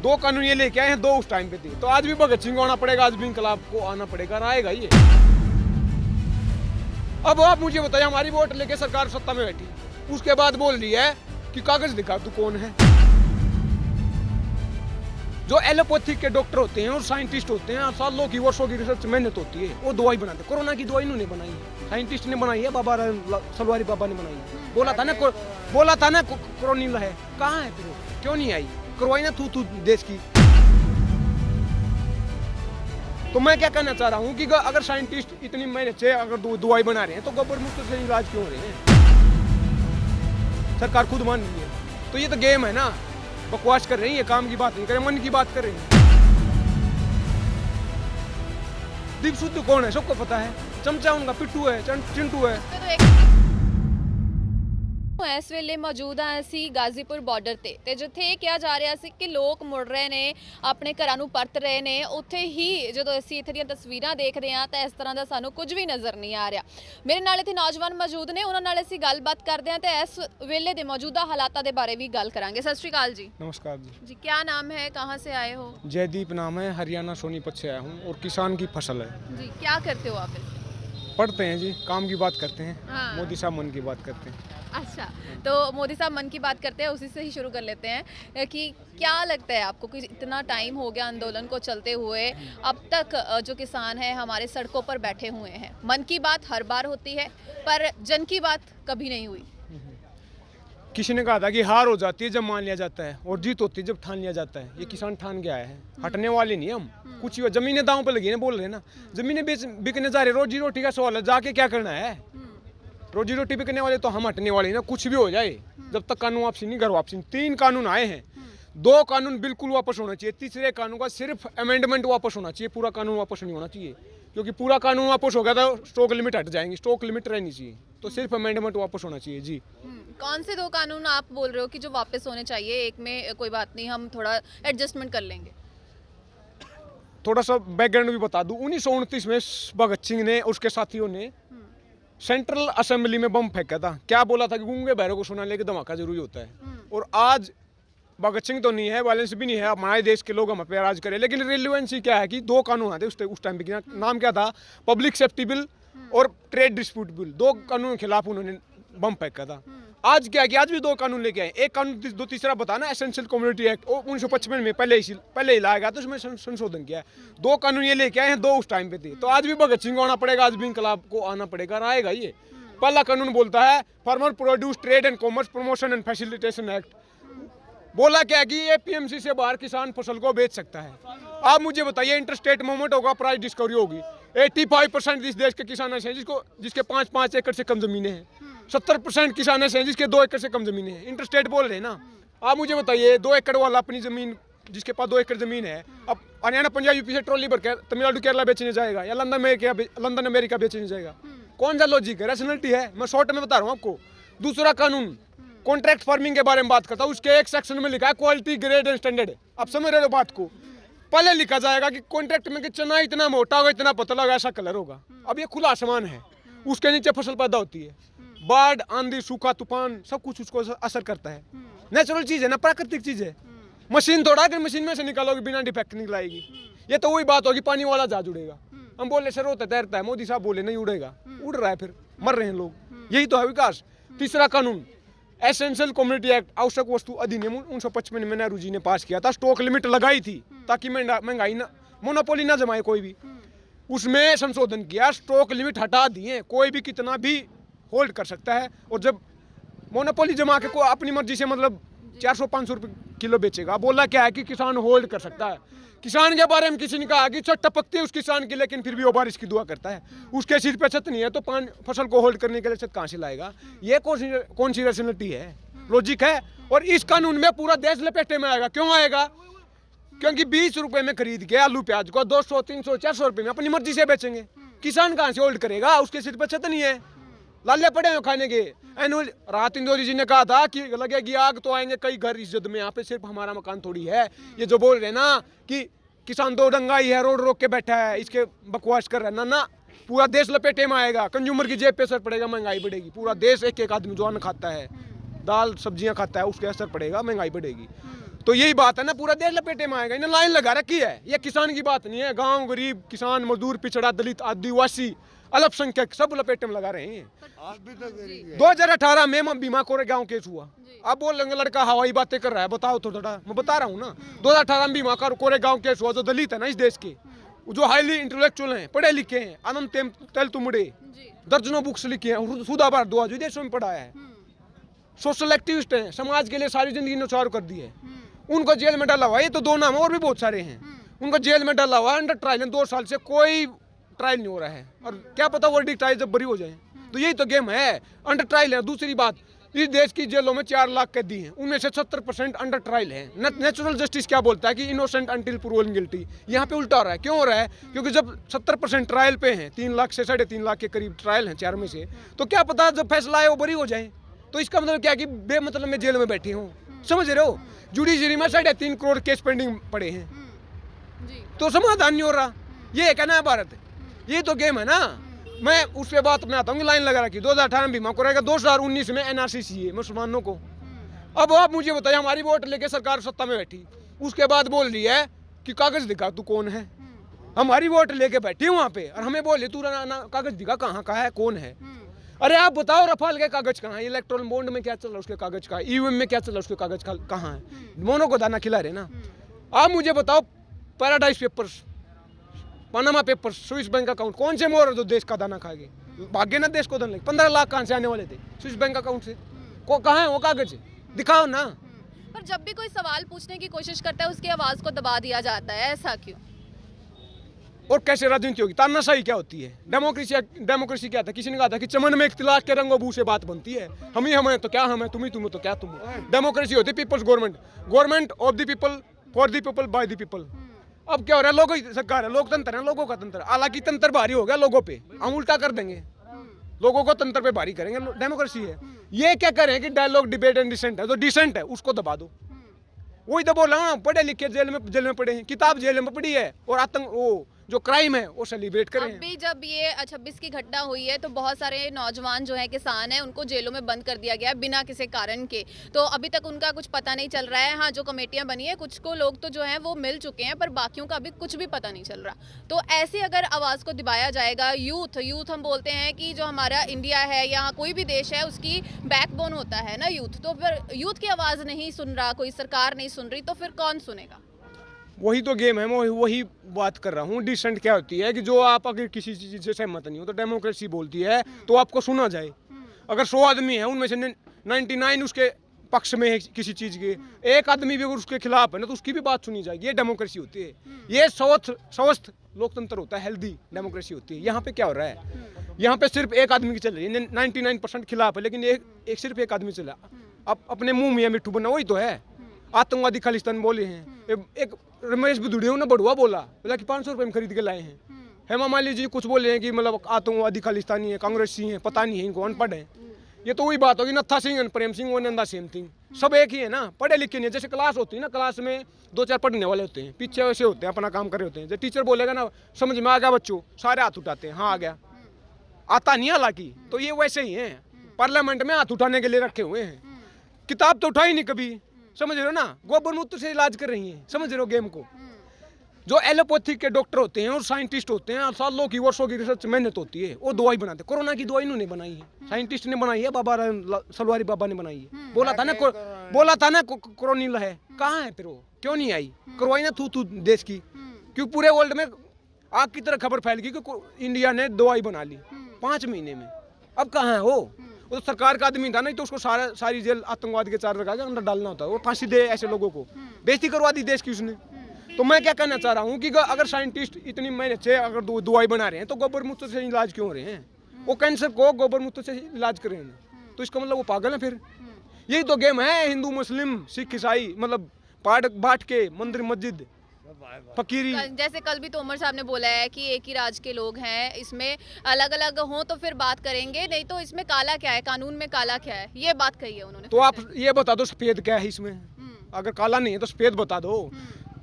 दो कानून ये लेके आए हैं, दो उस टाइम पे थे। तो आज भी भगत सिंह को आना पड़ेगा, आज भी इंकलाब को आना पड़ेगा, आएगा ये। अब आप मुझे बताइए, हमारी वोट लेके सरकार सत्ता में बैठी, उसके बाद बोल रही है कि कागज दिखा तू कौन है। जो एलोपैथिक के डॉक्टर होते हैं और साइंटिस्ट होते हैं, सालों की वर्षों की रिसर्च मेहनत होती है, वो दवाई बनाते हैं। कोरोना की दवाई इन्होंने बनाई है, साइंटिस्ट ने बनाई है, बाबा सलवारी बाबा ने बनाई है। बोला था ना कोरोनिल है, कहाँ है फिर? क्यों नहीं आई? करवाई ना तू देश की। तो मैं क्या कहना चाह रहा हूँ कि अगर साइंटिस्ट इतनी मेहनत से अगर दवाई बना रहे हैं तो गवर्नमेंट से इलाज क्यों हो रहे हैं? सरकार खुद मान रही है। तो ये तो गेम है ना, बकवास कर रही है, काम की बात नहीं कर रहे, मन की बात कर रही है। दीप शुद्ध कौन है सबको पता है, चमचा उनका पिट्टू है, चिंटू है। ਇਸ ਵੇਲੇ ਮੌਜੂਦ ਹਾਂ ਅਸੀਂ ਗਾਜ਼ੀਪੁਰ ਬਾਰਡਰ ਤੇ ਜਿੱਥੇ ਇਹ ਕਿਹਾ ਜਾ ਰਿਹਾ ਸੀ ਕਿ ਲੋਕ ਮੁੜ ਰਹੇ ਨੇ, ਆਪਣੇ ਘਰਾਂ ਨੂੰ ਪਰਤ ਰਹੇ ਨੇ, ਉੱਥੇ ਹੀ ਜਦੋਂ ਅਸੀਂ ਇੱਥੇ ਦੀਆਂ ਤਸਵੀਰਾਂ ਦੇਖਦੇ ਹਾਂ ਤਾਂ ਇਸ ਤਰ੍ਹਾਂ ਦਾ ਸਾਨੂੰ ਕੁਝ ਵੀ ਨਜ਼ਰ ਨਹੀਂ ਆ ਰਿਹਾ। ਮੇਰੇ ਨਾਲ ਇੱਥੇ ਨੌਜਵਾਨ ਮੌਜੂਦ ਨੇ, ਉਹਨਾਂ ਨਾਲ ਅਸੀਂ ਗੱਲਬਾਤ ਕਰਦੇ ਹਾਂ ਤੇ ਇਸ ਵੇਲੇ ਦੇ ਮੌਜੂਦਾ ਹਾਲਾਤਾਂ ਦੇ ਬਾਰੇ ਵੀ ਗੱਲ ਕਰਾਂਗੇ। ਸਤਿ ਸ਼੍ਰੀ ਅਕਾਲ ਜੀ। नमस्कार जी, क्या नाम है, कहाँ से आए हो? जयदीप नाम है, हरियाणा सोनीपत से आया हूँ और किसान की फसल है। जी, क्या करते हो आप? पढ़ते हैं जी, काम की बात करते हैं। हाँ। मोदी साहब मन की बात करते हैं। अच्छा, तो मोदी साहब मन की बात करते हैं, उसी से ही शुरू कर लेते हैं कि क्या लगता है आपको कि इतना टाइम हो गया आंदोलन को चलते हुए, अब तक जो किसान हैं हमारे सड़कों पर बैठे हुए हैं, मन की बात हर बार होती है पर जन की बात कभी नहीं हुई। किसी ने कहा था कि हार हो जाती है जब मान लिया जाता है और जीत होती है जब ठान लिया जाता है। ये किसान ठान के आए हैं, हटने वाले नहीं हम। कुछ ही जमीनें दांव पे लगी हैं, बोल रहे हैं ना, जमीनें बिकने जा रहे, रोजी रोटी का सवाल है, जाके क्या करना है? रोजी रोटी बिकने वाले तो हम हटने वाले ना, कुछ भी हो जाए जब तक कानून वापसी नहीं, घर वापसी नहीं। 3 कानून आए हैं, 2 कानून बिल्कुल वापस होना चाहिए, तीसरे कानून का सिर्फ अमेंडमेंट वापस होना चाहिए, पूरा कानून वापस नहीं होना चाहिए। क्योंकि पूरा कानून वापस हो गया तो स्टॉक लिमिट हट जाएंगी, स्टॉक लिमिट रहनी चाहिए, तो सिर्फ अमेंडमेंट वापस होना चाहिए जी। कौन से 2 कानून आप बोल रहे हो कि जो वापस होने चाहिए? एक में कोई बात नहीं, हम थोड़ा एडजस्टमेंट कर लेंगे। थोड़ा सा बैकग्राउंड भी बता दूं, 1929 में भगत सिंह ने उसके साथियों ने सेंट्रल असेंबली में बम फेंका था। क्या बोला था कि गूंगे बहरों को सुनाने के धमाका जरूरी होता है। और आज भगत सिंह तो नहीं है, वायलेंस भी नहीं है, हमारे देश के लोग हम पे राज करें, लेकिन रिलेवेंसी क्या है कि 2 कानून आते उस टाइम पे। नाम क्या था? पब्लिक सेफ्टी बिल और ट्रेड डिस्प्यूट बिल। 2 कानून के खिलाफ उन्होंने बम फेंका था। आज क्या कि आज भी 2 कानून लेके आए। एक कानून तीसरा बताना, एसेंशियल कम्युनिटी एक्ट 1955 में पहले ही लाया गया, तो उसमें संशोधन किया है। 2 कानून ये लेके आए हैं, 2 उस टाइम पे थे। तो आज भी भगत सिंह को आना पड़ेगा, आज भी इंकलाब को आना पड़ेगा, आएगा ये। पहला कानून बोलता है farmer produce trade and commerce promotion and facilitation act. बोला क्या कि एपीएमसी से बाहर किसान फसल को बेच सकता है। आप मुझे बताइए, इंटरस्टेट मूवमेंट होगा, प्राइस डिस्कवरी होगी। 85% इस देश के किसान ऐसे हैं जिसके 5 एकड़ से कम जमीनें हैं। 70% किसान ऐसे हैं जिसके 2 एकड़ से कम जमीनें हैं। इंटरस्टेट बोल रहे हैं ना। आप मुझे बताइए, 2 एकड़ वाला अपनी जमीन, जिसके पास 2 एकड़ जमीन है, अब हरियाणा पंजाब यूपी से ट्रॉली भर के तमिलनाडु केरला बेचने जाएगा या लंदन अमेरिका बेचने जाएगा? कौन सा लॉजिक है, रैशनलिटी है? मैं शॉर्ट में बता रहा हूँ आपको। दूसरा कानून कॉन्ट्रैक्ट फार्मिंग के बारे में बात करता हूँ, उसके एक सेक्शन में लिखा है क्वालिटी ग्रेड एंड स्टैंडर्ड। आप समझ रहे हो बात को? पहले लिखा जाएगा कि कॉन्ट्रैक्ट में कि चना इतना मोटा होगा, इतना पतला होगा, ऐसा कलर होगा। अब ये खुला आसमान है, उसके नीचे फसल पैदा होती है। बाढ़, आंधी, सूखा, तूफान, सब कुछ उसको असर करता है। नेचुरल चीज है ना, प्राकृतिक चीज है। मशीन थोड़ा कि मशीन में से निकालोगे बिना डिफेक्ट निकलाएगी। ये तो वही बात होगी, पानी वाला जहाज उड़ेगा। हम बोले सर होता तैरता है, मोदी साहब बोले नहीं उड़ेगा, उड़ रहा है, फिर मर रहे हैं लोग। यही तो है विकास। तीसरा कानून एसेंशियल कम्युनिटी एक्ट, आवश्यक वस्तु अधिनियम 1955 में नेहरू जी ने पास किया था। स्टॉक लिमिट लगाई थी ताकि महंगाई ना, मोनोपोली ना जमाए कोई भी। उसमें संशोधन किया, स्टॉक लिमिट हटा दिए, कोई भी कितना भी होल्ड कर सकता है। और जब मोनोपोली जमा के को अपनी मर्जी से मतलब 400-500 रुपये किलो बेचेगा। बोला क्या है कि किसान होल्ड कर सकता है। किसान के बारे में किसी ने कहा कि छत टपकती है उस किसान की, लेकिन फिर भी वो बारिश की दुआ करता है। उसके सिर पे छत नहीं है तो फसल को होल्ड करने के लिए छत कहाँ से लाएगा? ये कौन सी रैशनलिटी है, लॉजिक है? और इस कानून में पूरा देश लपेटे में आएगा। क्यों आएगा? क्योंकि 20 रुपए में खरीद के आलू प्याज को 200, 300, 400 रुपए में अपनी मर्जी से बेचेंगे। किसान कहाँ से होल्ड करेगा? उसके सिर पे छत नहीं है, लाले पड़े हैं खाने के। एनुअल रात इंदौरी जी ने कहा था कि लगेगी आग तो आएंगे कई घर इस युद्ध में, यहाँ पे सिर्फ हमारा मकान थोड़ी है। ये जो बोल रहे हैं ना कि किसान 2 डंगाई है, रोड रोक के बैठा है, इसके बकवास कर रहे हैं ना। पूरा देश लपेटे में आएगा, कंज्यूमर की जेब पे असर पड़ेगा, महंगाई बढ़ेगी। पूरा देश एक आदमी जो अन्न खाता है, दाल सब्जियां खाता है, उसके असर पड़ेगा, महंगाई बढ़ेगी। तो यही बात है ना, पूरा देश लपेटे में आएगा। इन्हें लाइन लगा रखी है। ये किसान की बात नहीं है, गांव गरीब किसान मजदूर पिछड़ा दलित आदिवासी अल्पसंख्यक सब लपेटे में लगा रहे हैं। 2018 में बीमा कोरेगांव केस हुआ। अब बोलेंगे लड़का हवाई बातें कर रहा है, बताओ तो थोड़ा, मैं बता रहा हूँ ना। 2018 में बीमा कोरेगांव केस हुआ। जो दलित है ना इस देश के, जो हाईली इंटेलेक्चुअल हैं, पढ़े लिखे हैं, आनंद तेल तुमड़े, दर्जनों बुक्स लिखी हैं, सुधा भारद्वाज विदेशों में पढ़ा है, सोशल एक्टिविस्ट हैं, समाज के लिए सारी जिंदगी न्यौछावर कर दी है, उनको जेल में डाला हुआ। ये तो दो नाम और भी बहुत सारे हैं, उनको जेल में डाला हुआ अंडर ट्रायल। 2 साल से कोई ट्रायल नहीं हो रहा है, और क्या पता वर्डिक्ट ट्रायल जब बरी हो जाए। तो यही तो गेम है, अंडर ट्रायल है। दूसरी बात, इस देश की जेलों में 4 लाख कैदी हैं, उनमें से 70% अंडर ट्रायल है। नेचुरल जस्टिस क्या बोलता है कि इनोसेंट अंटिल प्रूवन गिल्टी। यहाँ पे उल्टा हो रहा है। क्यों हो रहा है? क्योंकि जब 70% ट्रायल पे हैं, 3 लाख से 3.5 लाख के करीब ट्रायल हैं 4 में से, तो क्या पता जब फैसला आए वो बरी हो जाए। तो इसका मतलब क्या कि बेमतलब में जेल में बैठी हूँ, समझ रहे हो। जुडिशरी में 3.5 करोड़ केस पेंडिंग पड़े हैं, तो समाधान नहीं हो रहा। ये है क्या नया भारत? ये तो गेम है ना। मैं उस पे बात में आता हूँ, लाइन लगा रखी। 2018 में बीमा को रहेगा, 2019 में एनआरसी चाहिए मुसलमानों को। अब आप मुझे बताइए, हमारी वोट लेके सरकार सत्ता में बैठी, उसके बाद बोल रही है कि कागज दिखा तू कौन है। हमारी वोट लेके बैठी वहाँ पे, और हमें बोल रही तू कागज दिखा कहाँ का है, कौन है। अरे आप बताओ, रफाल के कागज कहाँ है? इलेक्ट्रॉन बॉन्ड में क्या चल रहा है उसके कागज का, ईवीएम में क्या चल रहा है उसके कागज कहाँ है? मोनो को दाना खिला रहे ना। आप मुझे बताओ, paradise papers, Panama papers, Swiss bank account, कौन से मोर जो देश का दाना खाएंगे? भाग्य ना देश को दाना लगे। 15 लाख कहाँ से आने वाले थे स्विस बैंक अकाउंट से? कहाँ है वो कागज? दिखाओ ना। पर जब भी कोई सवाल पूछने की कोशिश करता है उसकी आवाज को दबा दिया जाता है, ऐसा क्यों? और कैसे राजनीति होगी? तानाशाही क्या होती है? डेमोक्रेसी क्या था? किसी ने कहा था कि चमन में इख्तिलाफ के रंगों बू से बात बनती है। हम ही हम हैं तो क्या हम हैं, तुम ही तुम हो तो क्या तुम हो। डेमोक्रेसी होती है people's government of the people, for the people, by the people. अब क्या हो रहा है? लोगों की सरकार है, लोकतंत्र है, लोगों का तंत्र। हालांकि तंत्र भारी हो गया लोगों पे, हम उल्टा कर देंगे, लोगों को तंत्र पे भारी करेंगे। डेमोक्रेसी है। ये क्या करें कि डायलॉग डिबेट एंड डिसेंट है, जो डिसेंट है उसको दबा दो। वही तो बोल रहा हूँ, पढ़े लिखे जेल में पड़े हैं, किताब जेल में पड़ी है, और आतंक वो जो क्राइम है वो सेलिब्रेट करें। अभी जब ये 26 की घटना हुई है तो बहुत सारे नौजवान जो है किसान हैं उनको जेलों में बंद कर दिया गया है बिना किसी कारण के। तो अभी तक उनका कुछ पता नहीं चल रहा है। हाँ, जो कमेटियां बनी है कुछ को लोग तो जो हैं वो मिल चुके हैं, पर बाकियों का अभी कुछ भी पता नहीं चल रहा। तो ऐसे अगर आवाज़ को दबाया जाएगा, यूथ हम बोलते हैं कि जो हमारा इंडिया है या कोई भी देश है उसकी बैकबोन होता है ना यूथ, तो फिर यूथ की आवाज़ नहीं सुन रहा, कोई सरकार नहीं सुन रही, तो फिर कौन सुनेगा? वही तो गेम है। मैं वही बात कर रहा हूँ। डिसेंट क्या होती है कि जो आप अगर किसी चीज़ से सहमत नहीं हो तो डेमोक्रेसी बोलती है तो आपको सुना जाए। अगर 100 आदमी है उनमें से 99 उसके पक्ष में है किसी चीज़ के, एक आदमी भी अगर उसके खिलाफ है ना तो उसकी भी बात सुनी जाएगी। ये डेमोक्रेसी होती है। ये स्वस्थ लोकतंत्र होता है, हेल्दी डेमोक्रेसी होती है। यहाँ पे क्या हो रहा है? यहाँ पे सिर्फ एक आदमी की चल रही है, 99% खिलाफ है, लेकिन सिर्फ एक आदमी चला। अब अपने मुँह में मिट्टू बना, वही तो है। आतंकवादी खालिस्तान बोले हैं। एक रमेश बुदुड़िया ने बड़ुआ बोला कि 500 रुपये में खरीद के लाए हैं। हेमा मालिनी जी कुछ बोले हैं कि मतलब आतंकवादी खालिस्तानी है, कांग्रेसी हैं, पता नहीं है, इनको अनपढ़ है। ये तो वही बात होगी, नत्था Singh and Prem Singh one and the same thing. सब एक ही है ना, पढ़े लिखे नहीं है। जैसे क्लास होती है ना, क्लास में 2-4 पढ़ने वाले होते हैं, पीछे वैसे होते हैं, अपना काम कर रहे होते हैं। जब टीचर बोलेगा ना समझ में आ गया बच्चों, सारे हाथ उठाते हैं, हाँ आ गया। आता नहीं हालांकि, तो ये वैसे ही है। पार्लियामेंट में हाथ उठाने के लिए रखे हुए हैं, किताब तो उठाई नहीं कभी, समझ रहे हो ना। गोबर मूत्र से इलाज कर रही हैं, समझ रहे हो गेम को। जो एलोपैथिक के डॉक्टर होते हैं और साइंटिस्ट होते हैं, सालों की वर्षों की रिसर्च मेहनत होती है, वो दवाई बनाते हैं। कोरोना की दवाई इन्होंने बनाई है, साइंटिस्ट ने बनाई है, बाबा सलवारी बाबा ने बनाई है। बोला था ना कोरोनिल है, कहाँ है फिर वो? क्यों नहीं आई? करवाई ना तू देश की, क्योंकि पूरे वर्ल्ड में आग की तरह खबर फैल गई कि इंडिया ने दवाई बना ली 5 महीने में। अब कहाँ है वो? तो सरकार का आदमी था, नहीं तो उसको सारी जेल आतंकवाद के चार लगा के अंदर डालना होता है। वो फांसी दे ऐसे लोगों को, बेइज्जती करवा दी देश की उसने। तो मैं क्या कहना चाह रहा हूँ कि अगर साइंटिस्ट इतनी मेहनत से अगर दवाई बना रहे हैं तो गोबर मूत्र से इलाज क्यों हो रहे हैं? वो कैंसर को गोबर मूत्र से इलाज कर रहे हैं, तो इसका मतलब वो पागल है फिर। यही तो गेम है, हिंदू मुस्लिम सिख ईसाई, मतलब बांट के मंदिर मस्जिद फकीरी। जैसे कल भी तोमर साहब ने बोला है कि एक ही राज के लोग हैं, इसमें अलग अलग हों तो फिर बात करेंगे, नहीं तो इसमें काला क्या है, कानून में काला क्या है, ये बात कही है उन्होंने। तो आप ये बता दो सफेद क्या है इसमें? अगर काला नहीं है तो सफेद बता दो।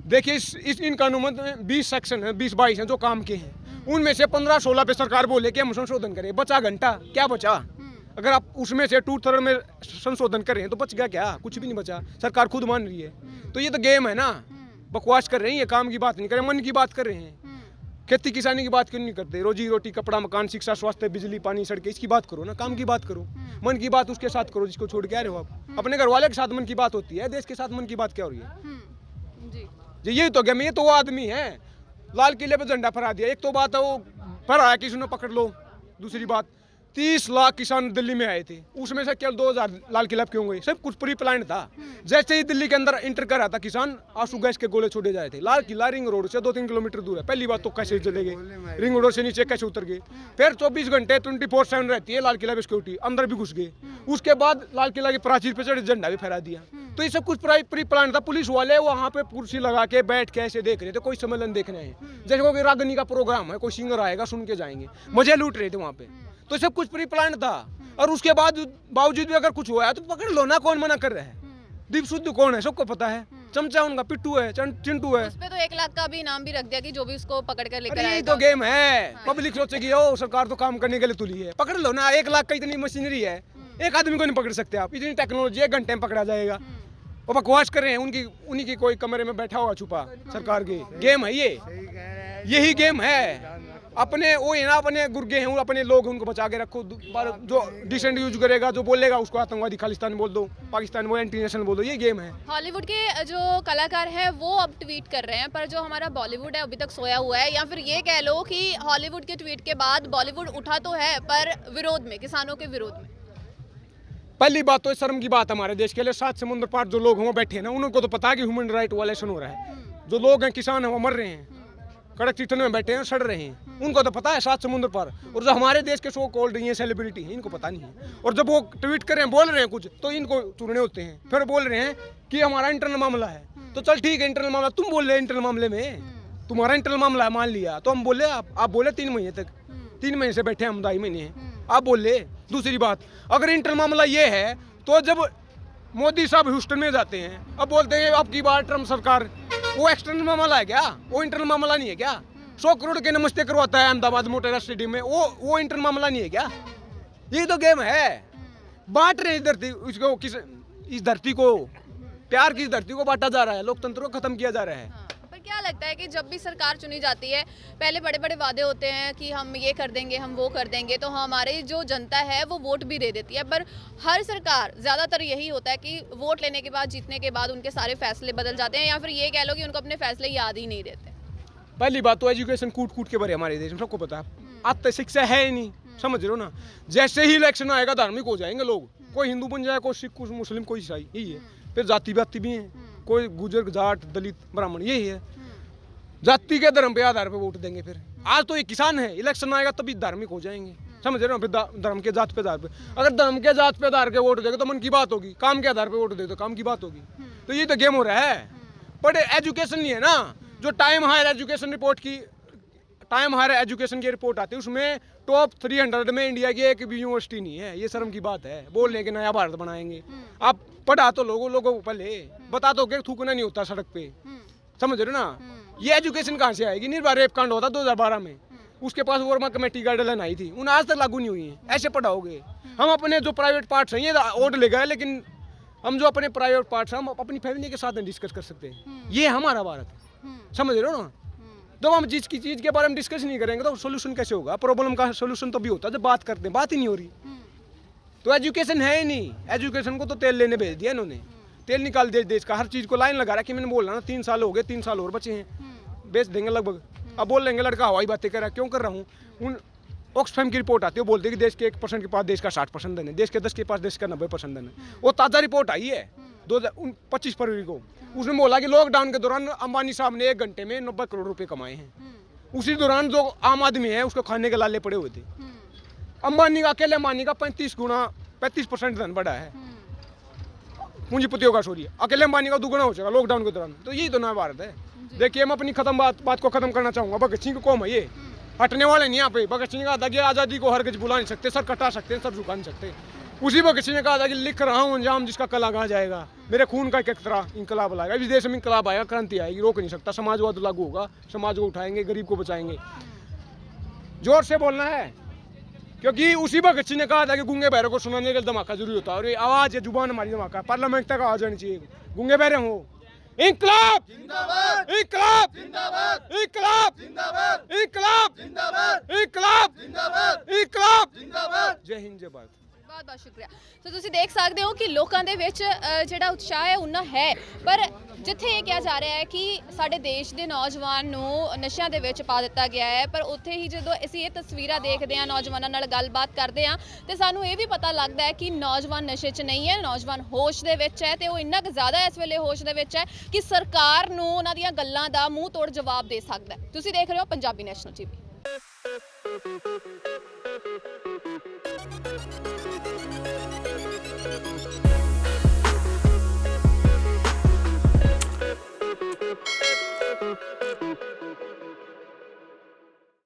देखिए इन कानूनों में 20 सेक्शन है, 20-22 हैं जो काम के हैं। उनमें से 15-16 पे सरकार बोले कि हम संशोधन करें। बचा घंटा, क्या बचा? अगर आप उसमें से 2/3 में संशोधन करें तो बच गया क्या? कुछ भी नहीं बचा। सरकार खुद मान रही है। तो ये तो गेम है ना, बकवास कर रहे हैं, ये काम की बात नहीं कर रहे, मन की बात कर रहे हैं। खेती किसानी की बात क्यों नहीं करते? रोजी रोटी, कपड़ा, मकान, शिक्षा, स्वास्थ्य, बिजली, पानी, सड़कें, इसकी बात करो ना, काम की बात करो। मन की बात उसके साथ करो जिसको छोड़ के आ रहे हो आप। अपने घर वाले के साथ मन की बात होती है, देश के साथ मन की बात क्या हो रही है? जी यही तो गेम, ये तो वो आदमी है लाल किले पे झंडा फहरा दिया। एक तो बात है वो फहराया किसी ने, पकड़ लो। दूसरी बात 30 लाख किसान दिल्ली में आए थे, उसमें से केवल 2000 लाल किला पे क्यों गए? सब कुछ प्री प्लान था। जैसे ही दिल्ली के अंदर इंटर करा था किसान, आंसू गैस के गोले छोड़े जाए थे। लाल किला रिंग रोड से 2-3 किलोमीटर दूर है। पहली बात तो कैसे चले गए, रिंग रोड से नीचे कैसे उतर गए? फिर 24 घंटे 24/7 रहती है लाल किला पे सिक्योरिटी, अंदर भी घुस गए। उसके बाद लाल किला की प्राचीर पे चढ़े झंडा भी फहरा दिया। तो ये सब कुछ प्री प्लान था। पुलिस वाले वहाँ पे कुर्सी लगा के बैठ के ऐसे देख रहे थे, कोई सम्मेलन देखने आए, जैसे कोई रागनी का प्रोग्राम है, कोई सिंगर आएगा सुन के जाएंगे, मजे लूट रहे थे वहाँ पे। तो सब कुछ प्री प्लान था। और उसके बाद बावजूद भी अगर कुछ हुआ है तो पकड़ लो ना, कौन मना कर रहा है? दीप शुद्ध कौन है सबको पता है, चमचा उनका पिट्टू है, चिंटू है। उस पे तो 1 लाख का भी इनाम भी रख दिया कि जो भी उसको पकड़ कर लेकर अरे आएगा। यही तो गेम है। पब्लिक सोचेगी ओ सरकार तो काम करने के लिए तुली है, पकड़ लो ना। 1 लाख का इतनी मशीनरी है, एक आदमी को नहीं पकड़ सकते आप। इतनी टेक्नोलॉजी 1 घंटे में पकड़ा जाएगा। वो बकवास कर रहे हैं, उन्हीं की कोई कमरे में बैठा हुआ छुपा सरकार के। गेम है ये, यही गेम है। अपने वो है ना, अपने गुर्गे हैं, अपने लोग हैं, उनको बचा के रखो। जो डिसेंट यूज करेगा, जो बोलेगा उसको आतंकवादी खालिस्तान बोल दो, पाकिस्तान वो एंटी नेशनल बोल दो। ये गेम है। हॉलीवुड के जो कलाकार हैं वो अब ट्वीट कर रहे हैं, पर जो हमारा बॉलीवुड है अभी तक सोया हुआ है। या फिर ये कह लो कि हॉलीवुड के ट्वीट के बाद बॉलीवुड उठा तो है, पर विरोध में, किसानों के विरोध में। पहली बात तो शर्म की बात हमारे देश के लिए, 7 समुद्र पार जो लोग हैं वो बैठे हैं ना, उनको तो पता है कि ह्यूमन राइट वायलेशन हो रहा है। जो लोग हैं, किसान हैं, वो मर रहे हैं, कड़क चिट्ठन में बैठे हैं, सड़ रहे हैं, उनको तो पता है 7 समुद्र पर। और जो हमारे देश के सो कॉल्ड ये सेलिब्रिटी हैं, इनको पता नहीं है। और जब वो ट्वीट कर रहे हैं, बोल रहे हैं कुछ, तो इनको चुनने होते हैं। फिर बोल रहे हैं कि हमारा इंटरनल मामला है। तो चल ठीक है, इंटरनल मामला तुम बोल रहे हैं, इंटरनल मामले में तुम्हारा इंटरनल मामला है, मान लिया। तो हम बोले आप बोले 3 महीने तक, 3 महीने से बैठे हम 2.5 महीने हैं, आप बोल ले। दूसरी बात, अगर इंटरनल मामला ये है तो जब मोदी साहब ह्यूस्टन में जाते हैं, अब बोलते हैं अब की बार ट्रम्प सरकार, वो एक्सटर्नल मामला है क्या? वो इंटरनल मामला नहीं है क्या? 100 करोड़ के नमस्ते करवाता है अहमदाबाद मोटेरा स्टेडियम में, वो इंटरनल मामला नहीं है क्या? ये तो गेम है। बांट रहे धरती, उसको इस धरती को, प्यार की धरती को बांटा जा रहा है, लोकतंत्र को खत्म किया जा रहा है। पर क्या लगता है कि जब भी सरकार चुनी जाती है, पहले बड़े बड़े वादे होते हैं कि हम ये कर देंगे, हम वो कर देंगे, तो हमारी जो जनता है वो वोट भी दे देती है। पर हर सरकार, ज़्यादातर यही होता है कि वोट लेने के बाद, जीतने के बाद उनके सारे फैसले बदल जाते हैं, या फिर ये कह लो कि उनको अपने फैसले याद ही नहीं रहते। पहली बात तो एजुकेशन कूट कूट के भरे हमारे देश में, सबको पता है। आज तक शिक्षा है ही नहीं, समझ रहे हो ना। जैसे ही इलेक्शन आएगा धार्मिक हो जाएंगे लोग, कोई हिंदू बन जाए, कोई सिख, कोई मुस्लिम, कोई ईसाई, यही है। फिर जाति वाति भी है, कोई गुजर, जाट, दलित, ब्राह्मण, यही है। जाति के धर्म पे आधार पे वोट देंगे। फिर आज तो ये किसान है, इलेक्शन आएगा तभी धार्मिक हो जाएंगे, समझ रहे हो। फिर धर्म के जात पे आधार पे, अगर धर्म के जात पे आधार के वोट देगा तो मन की बात होगी, काम के आधार पे वोट दे तो काम की बात होगी। तो ये तो गेम हो रहा है। बट एजुकेशन नहीं है ना। जो टाइम हायर एजुकेशन रिपोर्ट की, टाइम हायर एजुकेशन की रिपोर्ट आती है, उसमें टॉप 300 में इंडिया की एक भी यूनिवर्सिटी नहीं है। ये शर्म की बात है। बोल रहे कि नया भारत बनाएंगे, आप पढ़ा तो लोगों को पहले बता दो कि थूकना नहीं होता सड़क पे, समझ रहे हो ना। ये एजुकेशन कहाँ से आएगी? निर्भया रेप कांड होता 2012 में, उसके पास वर्मा कमेटी गाइडलाइन आई थी, उन आज तक लागू नहीं हुई है। ऐसे पढ़ाओगे? हम अपने जो प्राइवेट पार्ट्स हैं ये ऑर्डर ले गए, लेकिन हम जो अपने प्राइवेट पार्ट्स हम अपनी फैमिली के साथ डिस्कस कर सकते हैं। ये हमारा भारत है, समझ रहे हो ना। जब हम चीज़ के बारे में डिस्कस नहीं करेंगे तो सोल्यूशन कैसे होगा? प्रॉब्लम का सोल्यूशन तो भी होता है जब बात करते हैं, बात ही नहीं हो रही। तो एजुकेशन है ही नहीं। एजुकेशन को तो तेल लेने भेज दिया इन्होंने, तेल निकाल दिया देश का। हर चीज़ को लाइन लगा रहा कि मैंने बोला ना 3 साल हो गए, 3 साल और बचे हैं, बेच देंगे लगभग। अब बोल लेंगे लड़का हवाई बातें कर रहा है, क्यों कर रहा हूँ? उन ऑक्सफैम की रिपोर्ट आती है, वो बोलते हैं कि देश के 1% के पास देश का 60% धन है, देश के 10 के पास देश का 90% धन है। वो ताज़ा रिपोर्ट आई है 25 फरवरी को। उसमें बोला कि लॉकडाउन के दौरान अंबानी साहब ने 1 घंटे में 90 करोड़ रुपए कमाए हैं। उसी दौरान जो आम आदमी है उसको खाने के लाले पड़े हुए थे। अंबानी का, अकेले अंबानी का 35% धन बढ़ा है, पूंजीपतियों का, सॉरी, अकेले अंबानी का दुगना हो जाएगा लॉकडाउन के दौरान। तो यही तो नया भारत है। देखिए, मैं अपनी बात को खत्म करना चाहूँगा। भगत सिंह को कौम है ये, हटने वाले नहीं यहाँ पे। भगत सिंह का था कि आज़ादी को हरगिज़ बुला नहीं सकते, सर कटा सकते, सर झुका नहीं सकते। उसी भगत सिंह ने कहा था कि लिख रहा हूँ अंजाम जिसका कल आगा जाएगा, मेरे खून का एक तरह इंकलाब लाएगा। इस देश में इंकलाब आएगा, क्रांति आएगी, रोक नहीं सकता। समाजवाद लागू होगा, समाज को उठाएंगे, गरीब को बचाएंगे। जोर से बोलना है, क्योंकि उसी भगत सिंह ने कहा था कि गूंगे बहरे को सुनाने के लिए धमाका जरूरी होता है। और ये आवाज़, ये जुबान हमारी धमाका, पार्लियामेंट तक आवाज़ आनी चाहिए। गूंगे बहरे हो इनकलाब जिंदाबाद इनकलाब जिंदाबाद इनकलाब जिंदाबाद इनकलाब जिंदाबाद इनकलाब जिंदाबाद इनकलाब जिंदाबाद। जय हिंद जय भारत। ਬਹੁਤ ਬਹੁਤ ਸ਼ੁਕਰੀਆ। ਸੋ ਤੁਸੀਂ ਦੇਖ ਸਕਦੇ ਹੋ ਕਿ ਲੋਕਾਂ ਦੇ ਵਿੱਚ ਜਿਹੜਾ ਉਤਸ਼ਾਹ ਹੈ ਉਹਨਾਂ ਹੈ, ਪਰ ਜਿੱਥੇ ਇਹ ਕਿਹਾ ਜਾ ਰਿਹਾ ਹੈ ਕਿ ਸਾਡੇ ਦੇਸ਼ ਦੇ ਨੌਜਵਾਨ ਨੂੰ ਨਸ਼ਿਆਂ ਦੇ ਵਿੱਚ ਪਾ ਦਿੱਤਾ ਗਿਆ ਹੈ, ਪਰ ਉੱਥੇ ਹੀ ਜਦੋਂ ਅਸੀਂ ਇਹ ਤਸਵੀਰਾਂ ਦੇਖਦੇ ਹਾਂ, ਨੌਜਵਾਨਾਂ ਨਾਲ ਗੱਲਬਾਤ ਕਰਦੇ ਹਾਂ, ਤੇ ਸਾਨੂੰ ਇਹ ਵੀ ਪਤਾ ਲੱਗਦਾ ਹੈ ਕਿ ਨੌਜਵਾਨ ਨਸ਼ੇ 'ਚ ਨਹੀਂ ਹੈ, ਨੌਜਵਾਨ ਹੋਸ਼ ਦੇ ਵਿੱਚ ਹੈ, ਤੇ ਉਹ ਇੰਨਾ ਕੁ ਜ਼ਿਆਦਾ ਇਸ ਵੇਲੇ ਹੋਸ਼ ਦੇ ਵਿੱਚ ਹੈ ਕਿ ਸਰਕਾਰ ਨੂੰ ਉਹਨਾਂ ਦੀਆਂ ਗੱਲਾਂ ਦਾ ਮੂੰਹ ਤੋੜ ਜਵਾਬ ਦੇ ਸਕਦਾ ਹੈ। ਤੁਸੀਂ ਦੇਖ ਰਹੇ ਹੋ Punjabi national TV. Thank you.